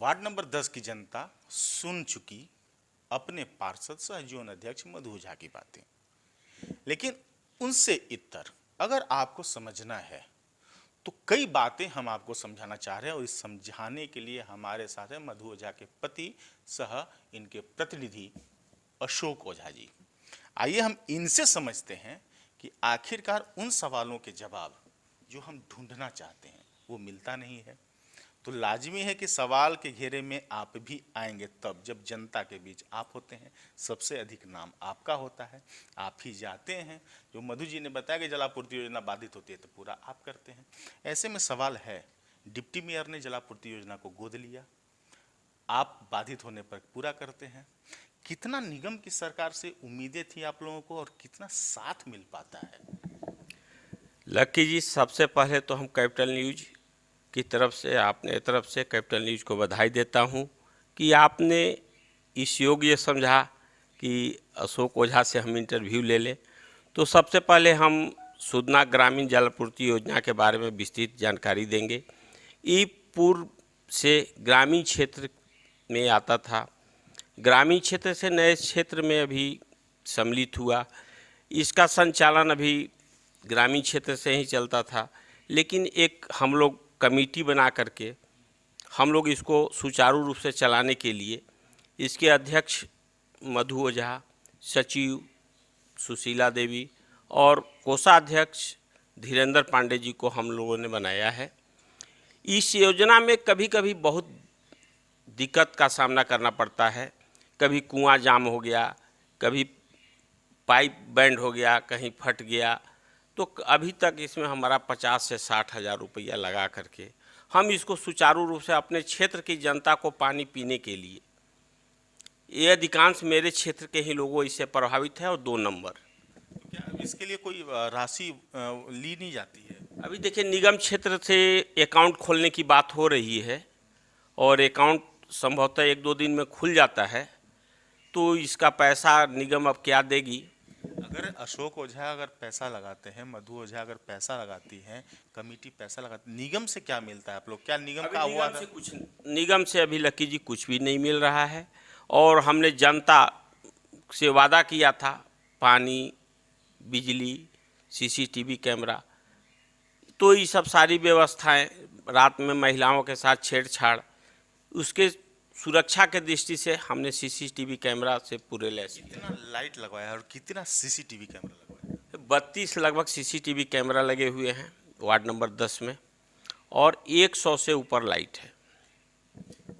Ward number 10 की जनता सुन चुकी अपने पार्षद सह जोन अध्यक्ष मधु झा की बातें, लेकिन उनसे इतर अगर आपको समझना है तो कई बातें हम आपको समझाना चाह रहे हैं और इस समझाने के लिए हमारे साथ है मधु ओझा के पति सह इनके प्रतिनिधि अशोक ओझा जी। आइए हम इनसे समझते हैं कि आखिरकार उन सवालों के जवाब जो हम ढूंढना चाहते हैं वो मिलता नहीं है। तो लाजमी है कि सवाल के घेरे में आप भी आएंगे तब जब जनता के बीच आप होते हैं, सबसे अधिक नाम आपका होता है, आप ही जाते हैं। जो मधु जी ने बताया कि जलापूर्ति योजना बाधित होती है तो पूरा आप करते हैं। ऐसे में सवाल है, डिप्टी मेयर ने जलापूर्ति योजना को गोद लिया, आप बाधित होने पर पूरा करते हैं। कितना निगम की सरकार से उम्मीदें थी आप लोगों को और कितना साथ मिल पाता है? लक्की जी, सबसे पहले तो हम कैपिटल न्यूज की तरफ से, आपने तरफ से कैपिटल न्यूज को बधाई देता हूं कि आपने इस योग्य समझा कि अशोक ओझा से हम इंटरव्यू ले लें। तो सबसे पहले हम सुदना ग्रामीण जल आपूर्ति योजना के बारे में विस्तृत जानकारी देंगे। ये पूर्व से ग्रामीण क्षेत्र में आता था, ग्रामीण क्षेत्र से नए क्षेत्र में अभी सम्मिलित हुआ। इसका संचालन अभी ग्रामीण क्षेत्र से ही चलता था, लेकिन एक हम लोग कमेटी बना करके हम लोग इसको सुचारू रूप से चलाने के लिए इसके अध्यक्ष मधु ओझा, सचिव सुशीला देवी और कोषाध्यक्ष धीरेन्द्र पांडे जी को हम लोगों ने बनाया है। इस योजना में कभी कभी बहुत दिक्कत का सामना करना पड़ता है। कभी कुआं जाम हो गया, कभी पाइप बैंड हो गया, कहीं फट गया, तो अभी तक इसमें हमारा 50 से 60 हज़ार रुपया लगा करके हम इसको सुचारू रूप से अपने क्षेत्र की जनता को पानी पीने के लिए, ये अधिकांश मेरे क्षेत्र के ही लोगों इससे प्रभावित है। और 2 नंबर, तो क्या इसके लिए कोई राशि ली नहीं जाती है? अभी देखिए निगम क्षेत्र से अकाउंट खोलने की बात हो रही है और अकाउंट संभवतः 1-2 दिन में खुल जाता है, तो इसका पैसा निगम अब क्या देगी। अगर अशोक ओझा अगर पैसा लगाते हैं, मधु ओझा अगर पैसा लगाती है, कमेटी पैसा लगाती, निगम से क्या मिलता है आप लोग? क्या निगम अभी का हुआ निगम था? से कुछ, निगम से अभी लक्की जी कुछ भी नहीं मिल रहा है। और हमने जनता से वादा किया था पानी, बिजली, सीसीटीवी कैमरा, तो ये सब सारी व्यवस्थाएं, रात में महिलाओं के साथ छेड़छाड़, उसके सुरक्षा के दृष्टि से हमने सीसीटीवी कैमरा से पूरे लैस किया। कितना लाइट लगवाया है और कितना सीसीटीवी कैमरा लगवाया है? 32 लगभग सीसीटीवी कैमरा लगे हुए हैं वार्ड नंबर 10 में और 100 से ऊपर लाइट है।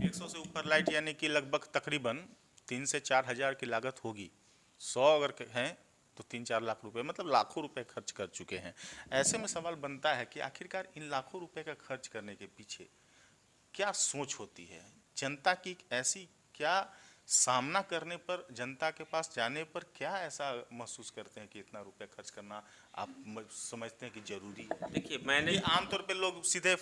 100 से ऊपर लाइट यानी कि लगभग तकरीबन 3 से 4 हजार की लागत होगी। 100 अगर हैं तो 3-4 लाख रुपए, मतलब लाखों रुपए खर्च कर चुके हैं। ऐसे में सवाल बनता है कि आखिरकार इन लाखों रुपए का खर्च करने के पीछे क्या सोच होती है? जनता की ऐसी क्या सामना करने पर, जनता के पास जाने पर क्या ऐसा महसूस करते हैं कि इतना रुपया खर्च करना आप समझते हैं कि जरूरी है? देखिए मैंने, ये आमतौर पे लोग सीधे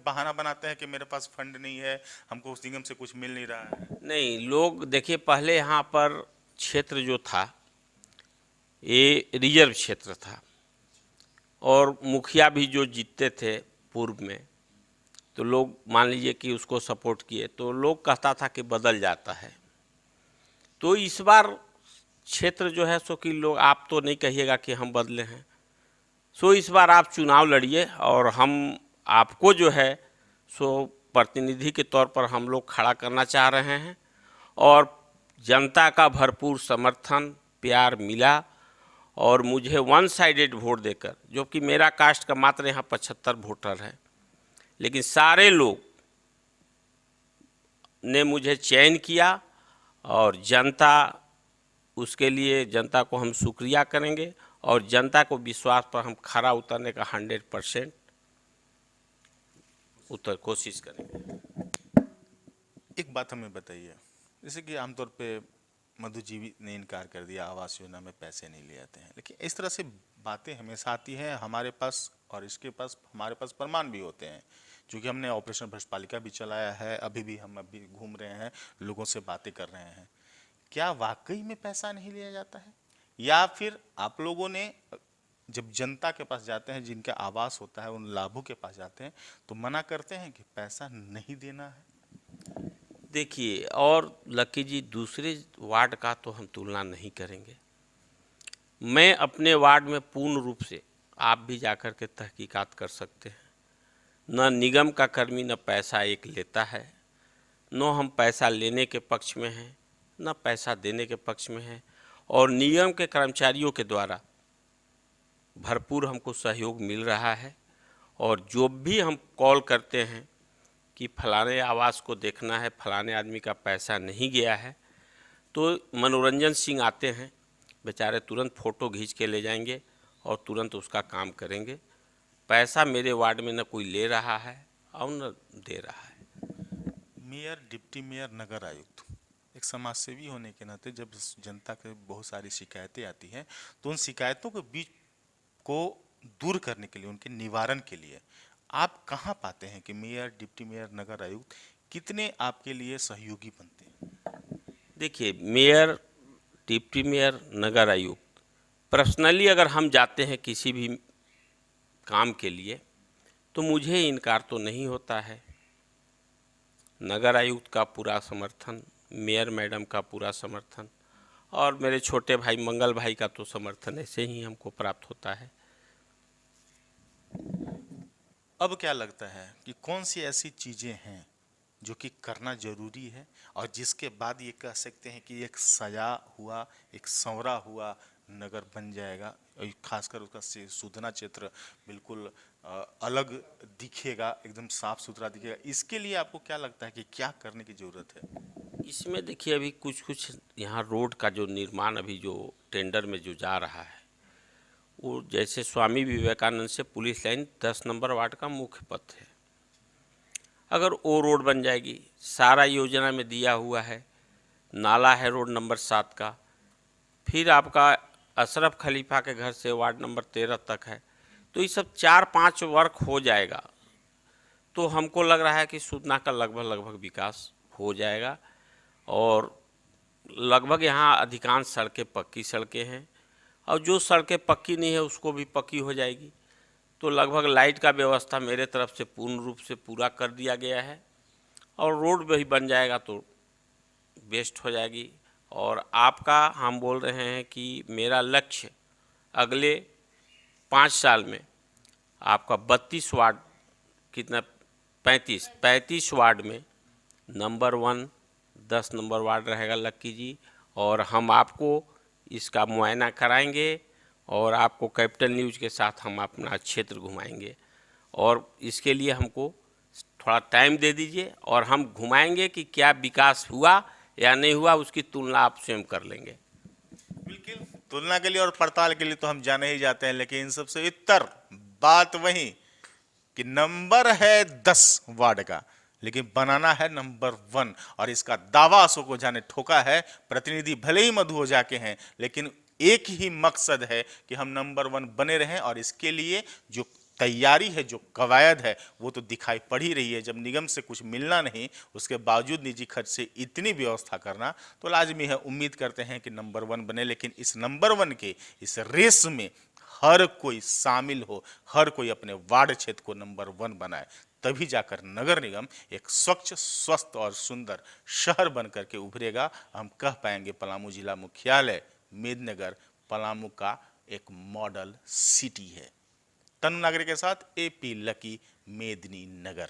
बहाना बनाते हैं कि मेरे पास फंड नहीं है, हमको उस निगम से कुछ मिल नहीं रहा है। नहीं, लोग देखिए पहले यहाँ पर क्षेत्र जो था ये रिजर्व क्षेत्र था और मुखिया भी जो जीतते थे पूर्व में, तो लोग मान लीजिए कि उसको सपोर्ट किए, तो लोग कहता था कि बदल जाता है। तो इस बार क्षेत्र जो है सो कि लोग, आप तो नहीं कहिएगा कि हम बदले हैं, सो इस बार आप चुनाव लड़िए और हम आपको जो है सो प्रतिनिधि के तौर पर हम लोग खड़ा करना चाह रहे हैं। और जनता का भरपूर समर्थन प्यार मिला और मुझे वन साइडेड वोट देकर, जो कि मेरा कास्ट का मात्र यहाँ 75 वोटर है, लेकिन सारे लोग ने मुझे चयन किया और जनता, उसके लिए जनता को हम शुक्रिया करेंगे और जनता को विश्वास पर हम खरा उतरने का 100% कोशिश करेंगे। एक बात हमें बताइए, जैसे कि आमतौर पे मधु जी ने इनकार कर दिया, आवास योजना में पैसे नहीं ले आते हैं, लेकिन इस तरह से बातें हमेशा आती हैं हमारे पास और इसके पास, हमारे पास प्रमाण भी होते हैं, क्योंकि हमने ऑपरेशन भ्रष्टपालिका भी चलाया है, अभी भी हम अभी घूम रहे हैं, लोगों से बातें कर रहे हैं। क्या वाकई में पैसा नहीं लिया जाता है, या फिर आप लोगों ने जब जनता के पास जाते हैं, जिनका आवास होता है, उन लाभों के पास जाते हैं तो मना करते हैं कि पैसा नहीं देना है? देखिए, और लकी जी दूसरे वार्ड का तो हम तुलना नहीं करेंगे। मैं अपने वार्ड में पूर्ण रूप से, आप भी जाकर के तहकीकात कर सकते हैं, न निगम का कर्मी न पैसा एक लेता है, न हम पैसा लेने के पक्ष में हैं, न पैसा देने के पक्ष में हैं, और निगम के कर्मचारियों के द्वारा भरपूर हमको सहयोग मिल रहा है। और जो भी हम कॉल करते हैं कि फलाने आवास को देखना है, फलाने आदमी का पैसा नहीं गया है, तो मनोरंजन सिंह आते हैं, बेचारे तुरंत फ़ोटो खींच के ले जाएंगे और तुरंत उसका काम करेंगे। पैसा मेरे वार्ड में न कोई ले रहा है और न दे रहा है। मेयर, डिप्टी मेयर, नगर आयुक्त, एक समाज सेवी होने के नाते जब जनता के बहुत सारी शिकायतें आती हैं तो उन शिकायतों के बीच को दूर करने के लिए, उनके निवारण के लिए आप कहाँ पाते हैं कि मेयर, डिप्टी मेयर, नगर आयुक्त कितने आपके लिए सहयोगी बनते हैं? देखिए, मेयर, डिप्टी मेयर, नगर आयुक्त, पर्सनली अगर हम जाते हैं किसी भी काम के लिए तो मुझे इनकार तो नहीं होता है। नगर आयुक्त का पूरा समर्थन, मेयर मैडम का पूरा समर्थन, और मेरे छोटे भाई मंगल भाई का तो समर्थन ऐसे ही हमको प्राप्त होता है। अब क्या लगता है कि कौन सी ऐसी चीजें हैं जो कि करना जरूरी है और जिसके बाद ये कह सकते हैं कि एक सजा हुआ, एक संवरा हुआ नगर बन जाएगा, और खासकर उसका सुधना क्षेत्र बिल्कुल अलग दिखेगा, एकदम साफ सुथरा दिखेगा। इसके लिए आपको क्या लगता है कि क्या करने की जरूरत है? इसमें देखिए, अभी कुछ कुछ यहाँ रोड का जो निर्माण अभी जो टेंडर में जो जा रहा है, वो जैसे स्वामी विवेकानंद से पुलिस लाइन 10 नंबर वार्ड का मुख्य पथ है, अगर वो रोड बन जाएगी, सारा योजना में दिया हुआ है, नाला है रोड नंबर 7 का, फिर आपका अशरफ खलीफा के घर से वार्ड नंबर 13 तक है, तो ये सब 4-5 वर्क हो जाएगा तो हमको लग रहा है कि सुधना का लगभग विकास हो जाएगा। और लगभग यहाँ अधिकांश सड़कें पक्की सड़कें हैं, और जो सड़कें पक्की नहीं है उसको भी पक्की हो जाएगी। तो लगभग लाइट का व्यवस्था मेरे तरफ से पूर्ण रूप से पूरा कर दिया गया है, और रोड भी बन जाएगा तो बेस्ट हो जाएगी। और आपका हम बोल रहे हैं कि मेरा लक्ष्य अगले 5 साल में आपका 32 वार्ड, कितना, 35 वार्ड में नंबर 1 10 नंबर वार्ड रहेगा लक्की जी। और हम आपको इसका मुआयना कराएंगे और आपको कैपिटल न्यूज़ के साथ हम अपना क्षेत्र घुमाएंगे, और इसके लिए हमको थोड़ा टाइम दे दीजिए और हम घुमाएंगे कि क्या विकास हुआ या नहीं हुआ, उसकी तुलना आप स्वयं कर लेंगे। बिल्कुल, तुलना के लिए और पड़ताल के लिए तो हम जाने ही जाते हैं, लेकिन इन सबसे इतर बात वही कि नंबर है 10 वार्ड का, लेकिन बनाना है नंबर 1, और इसका दावा अशोक ओझा ने ठोका है। प्रतिनिधि भले ही मधु ओझा के हैं, लेकिन एक ही मकसद है कि हम नंबर 1 बने रहें, और इसके लिए जो तैयारी है, जो कवायद है, वो तो दिखाई पड़ ही रही है। जब निगम से कुछ मिलना नहीं, उसके बावजूद निजी खर्च से इतनी व्यवस्था करना तो लाजमी है। उम्मीद करते हैं कि नंबर 1 बने, लेकिन इस नंबर 1 के इस रेस में हर कोई शामिल हो, हर कोई अपने वार्ड क्षेत्र को नंबर 1 बनाए, तभी जाकर नगर निगम एक स्वच्छ, स्वस्थ और सुंदर शहर बनकर के उभरेगा। हम कह पाएंगे पलामू जिला मुख्यालय मेदनगर पलामू का एक मॉडल सिटी है। तनु नागरिक के साथ एपी लकी, मेदिनी नगर।